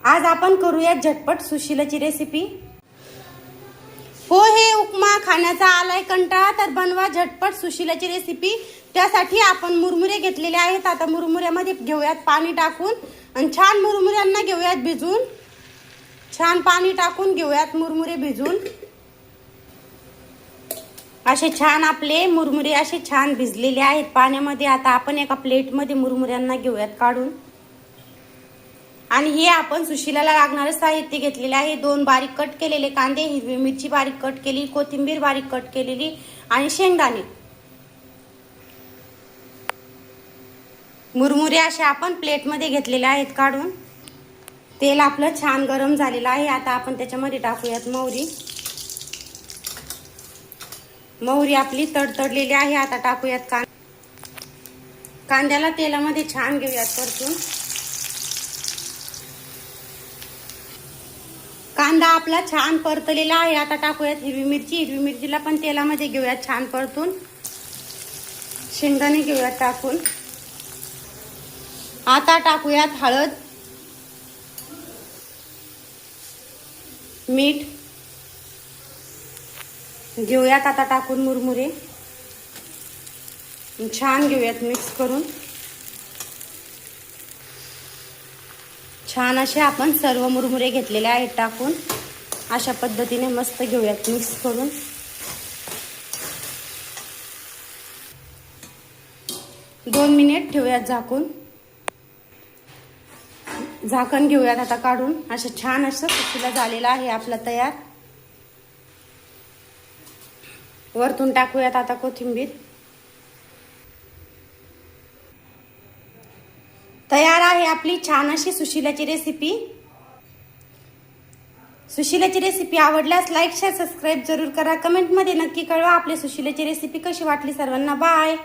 आज आपण करूया झटपट सुशिलाची रेसिपी। पोहे उपमा खाण्याचा आलाय कंटाळा तर बनवा झटपट सुशिलाची रेसिपी। त्यासाठी आपण मुरमुरे घेतलेले आहेत। आता मुरमुऱ्यामध्ये घेऊयात पाणी टाकून आणि छान मुरमुऱ्यांना घेऊयात भिजून। छान पाणी टाकून घेऊयात मुरमुरे भिजून। असे छान आपले मुरमुरे असे छान भिजलेले आहेत पाण्यामध्ये। आता आपण एका प्लेटमध्ये मुरमुऱ्यांना घेऊयात काढून। आणि हे आपण सुशिलाला लागणारे साहित्य घेतलेले आहे। 2 बारीक कट केलेले कांदे, हिरवी मिरची बारीक कट केली, कोथिंबीर बारीक कट केलेली आणि शेंगदाणे। मुरमुरे असे आपण प्लेटमध्ये घेतलेले आहेत काढून। तेल आपलं छान गरम झालेलं आहे। आता आपण त्याच्यामध्ये टाकूयात मोहरी। मोहरी आपली तडतडलेली आहे। आता टाकूयात कांद्याला तेलामध्ये छान घेऊयात परतून। कांदा आपला छान परतलेला आहे। आता टाकूयात हिरवी मिरची। हिरवी मिरचीला पण तेलामध्ये घेऊयात छान परतून। शेंगदाणे घेऊयात टाकून। आता टाकूयात हळद, मीठ घेऊयात। आता टाकून मुरमुरे छान घेऊयात मिक्स करून। छान असे आपण सर्व मुरमुरे घेतलेले आहेत टाकून। अशा पद्धतीने मस्त घेऊयात मिक्स करून। दोन मिनिट ठेवूयात झाकून। झाकण घेऊयात आता काढून। असं छान असं सुशिला झालेला आहे आपला तयार। वरतून टाकूयात आता कोथिंबीर। तयार आहे आपली छान अशी सुशिलाची रेसिपी। सुशिलाची रेसिपी आवडल्यास लाईक शेअर सबस्क्राईब जरूर करा। कमेंट मध्ये नक्की कळवा आपली सुशिलाची रेसिपी कशी वाटली सर्वांना। बाय।